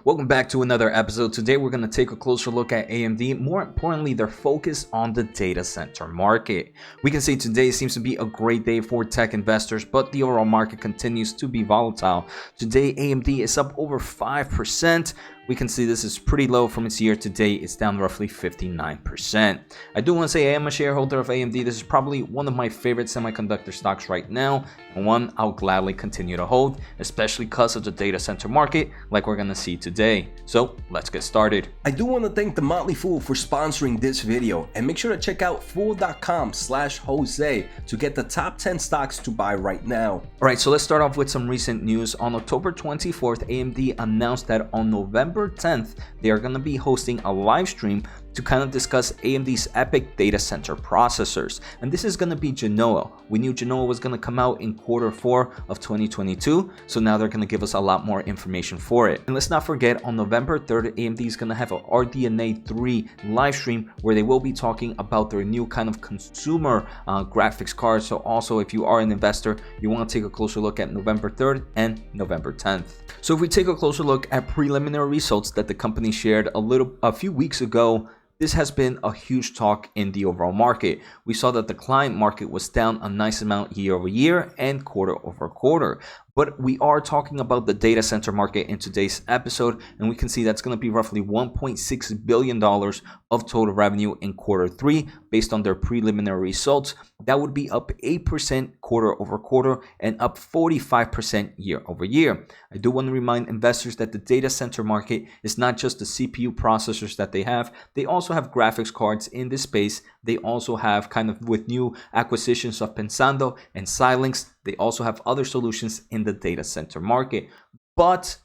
Welcome back to another episode. Today we're going to take a closer look at AMD, more importantly their focus on the data center market. We can see today seems to be a great day for tech investors, but the overall market continues to be volatile. Today AMD is up over 5%. We can see this is pretty low from its year to date. It's down roughly 59%. I do want to say I am a shareholder of AMD. This is probably one of my favorite semiconductor stocks right now, and one I'll gladly continue to hold, especially because of the data center market like we're going to see today. So let's get started. I do want to thank The Motley Fool for sponsoring this video, and make sure to check out fool.com/Jose to get the top 10 stocks to buy right now. Alright, so let's start off with some recent news. On October 24th, AMD announced that on November 10th, they are going to be hosting a live stream to kind of discuss AMD's EPYC data center processors. And this is going to be Genoa. We knew Genoa was going to come out in Q4 of 2022, so now they're going to give us a lot more information for it. And let's not forget, on November 3rd, AMD is going to have a RDNA 3 live stream where they will be talking about their new kind of consumer graphics cards. So also, if you are an investor, you want to take a closer look at November 3rd and November 10th. So if we take a closer look at preliminary results that the company shared a few weeks ago, this has been a huge talk in the overall market. We saw that the client market was down a nice amount year over year and quarter over quarter. But we are talking about the data center market in today's episode, and we can see that's going to be roughly $1.6 billion of total revenue in Q3 based on their preliminary results. That would be up 8% quarter over quarter and up 45% year over year. I do want to remind investors that the data center market is not just the CPU processors that they have. They also have graphics cards in this space. They also have, kind of with new acquisitions of Pensando and Xilinx, they also have other solutions in the data center market. But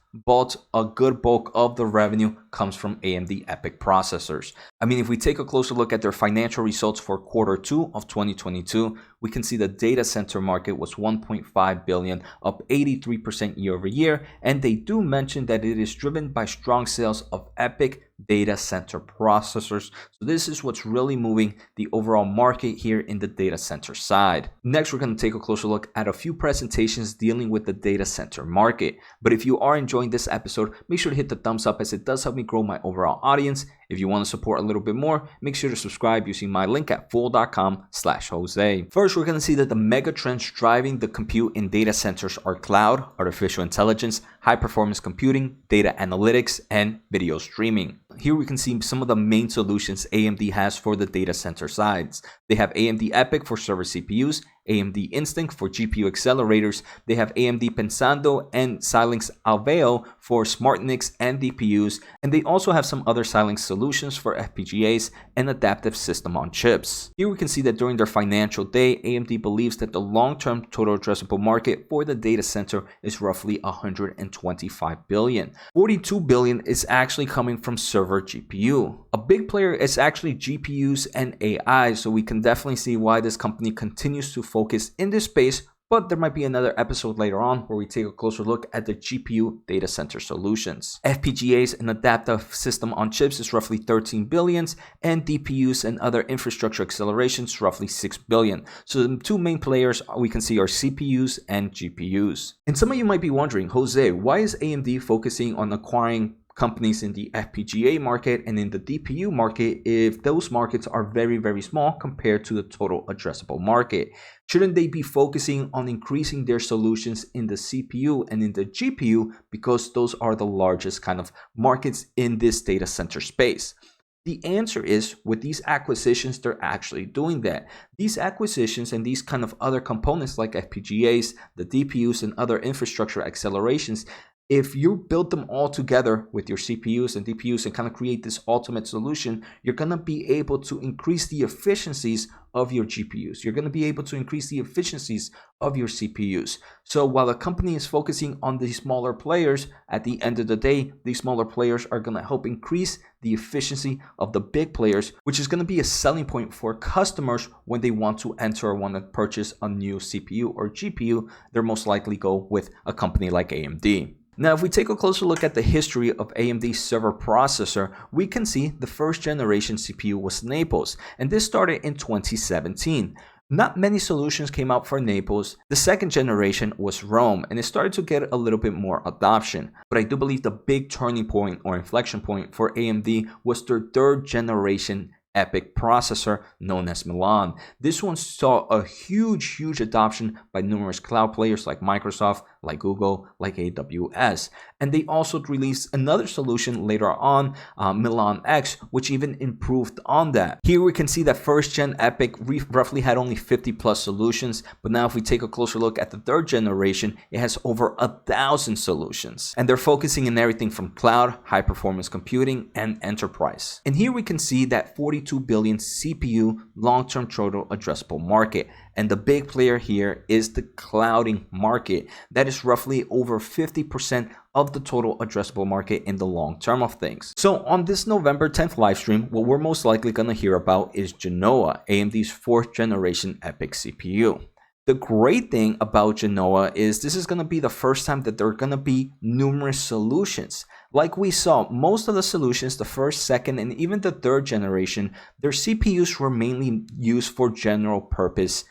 a good bulk of the revenue comes from AMD EPYC processors. I mean, if we take a closer look at their financial results for Q2 of 2022, we can see the data center market was $1.5 billion, up 83% year over year. And they do mention that it is driven by strong sales of EPYC data center processors. So this is what's really moving the overall market here in the data center side. Next, we're going to take a closer look at a few presentations dealing with the data center market. But if you are enjoying this episode, make sure to hit the thumbs up, as it does help me grow my overall audience. If you want to support a little bit more, make sure to subscribe using my link at fool.com/Jose. First, we're going to see that the mega trends driving the compute in data centers are cloud, artificial intelligence, high performance computing, data analytics, and video streaming. Here we can see some of the main solutions AMD has for the data center sides. They have AMD EPYC for server CPUs, AMD Instinct for GPU accelerators. They have AMD Pensando and Xilinx Alveo for SmartNICs and DPUs. And they also have some other Xilinx solutions for FPGAs and adaptive system on chips. Here we can see that during their financial day, AMD believes that the long-term total addressable market for the data center is roughly $125 billion. $42 billion is actually coming from server GPU. A big player is actually GPUs and AI, so we can definitely see why this company continues to focus in this space. But there might be another episode later on where we take a closer look at the GPU data center solutions. FPGAs and adaptive system on chips is roughly $13 billion, and DPUs and other infrastructure accelerations roughly $6 billion. So the two main players we can see are CPUs and GPUs. And some of you might be wondering, Jose, why is AMD focusing on acquiring companies in the FPGA market and in the DPU market if those markets are very, very small compared to the total addressable market? Shouldn't they be focusing on increasing their solutions in the CPU and in the GPU, because those are the largest kind of markets in this data center space? The answer is, with these acquisitions, they're actually doing that. These acquisitions and these kind of other components like FPGAs, the DPUs, and other infrastructure accelerations, if you build them all together with your CPUs and DPUs and kind of create this ultimate solution, you're going to be able to increase the efficiencies of your GPUs. You're going to be able to increase the efficiencies of your CPUs. So while the company is focusing on the smaller players, at the end of the day, these smaller players are going to help increase the efficiency of the big players, which is going to be a selling point for customers when they want to enter or want to purchase a new CPU or GPU. They're most likely go with a company like AMD. Now, if we take a closer look at the history of AMD's server processor, we can see the first generation CPU was Naples, and this started in 2017. Not many solutions came out for Naples. The second generation was Rome, and it started to get a little bit more adoption. But I do believe the big turning point or inflection point for AMD was their third generation EPYC processor known as Milan. This one saw a huge adoption by numerous cloud players like Microsoft, like Google, like AWS. And they also released another solution later on, Milan X, which even improved on that. Here we can see that first gen EPYC roughly had only 50 plus solutions, but now if we take a closer look at the third generation, it has over 1,000 solutions. And they're focusing in everything from cloud, high performance computing, and enterprise. And here we can see that 42 billion CPU long-term total addressable market. And the big player here is the clouding market. That is roughly over 50% of the total addressable market in the long term of things. So on this November 10th live stream, what we're most likely going to hear about is Genoa, AMD's 4th generation EPYC CPU. The great thing about Genoa is this is going to be the first time that there are going to be numerous solutions. Like we saw, most of the solutions, the first, second, and even the third generation, their CPUs were mainly used for general purpose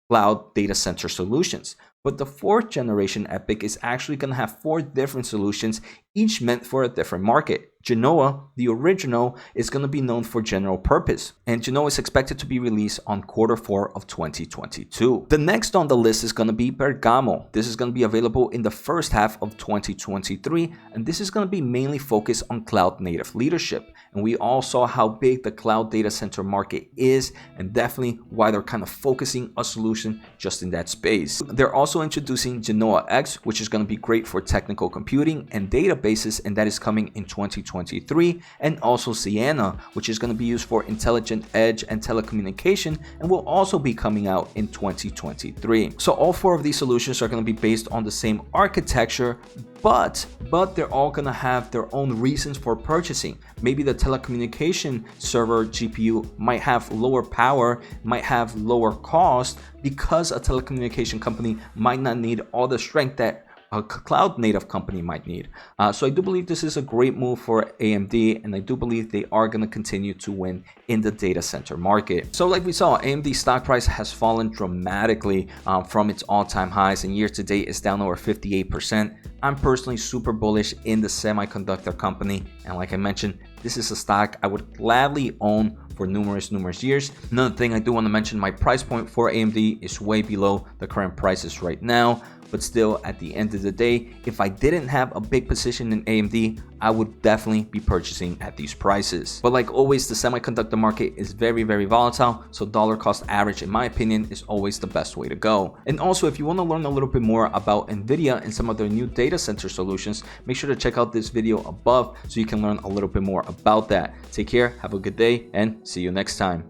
cloud data center solutions. But the 4th generation EPYC is actually going to have 4 different solutions, each meant for a different market. Genoa, the original, is going to be known for general purpose, and Genoa is expected to be released on Q4 of 2022. The next on the list is going to be Bergamo. This is going to be available in the first half of 2023, and this is going to be mainly focused on cloud native leadership. And we all saw how big the cloud data center market is, and definitely why they're kind of focusing a solution just in that space. They're also introducing Genoa X, which is going to be great for technical computing and databases, and that is coming in 2023, and also Siena, which is going to be used for intelligent edge and telecommunication, and will also be coming out in 2023. So all 4 of these solutions are going to be based on the same architecture, but they're all going to have their own reasons for purchasing. Maybe the telecommunication server GPU might have lower power, might have lower cost, because a telecommunication company might not need all the strength that a cloud native company might need. So I do believe this is a great move for AMD, and I do believe they are going to continue to win in the data center market. So like we saw, AMD stock price has fallen dramatically from its all-time highs, and year to date is down over 58%. I'm personally super bullish in the semiconductor company, and like I mentioned, this is a stock I would gladly own for numerous years. Another thing I do want to mention, my price point for AMD is way below the current prices right now. But still, at the end of the day, if I didn't have a big position in AMD, I would definitely be purchasing at these prices. But like always, the semiconductor market is very volatile, so dollar cost average, in my opinion, is always the best way to go. And also, if you want to learn a little bit more about NVIDIA and some of their new data center solutions, make sure to check out this video above so you can learn a little bit more about that. Take care, have a good day, and see you next time.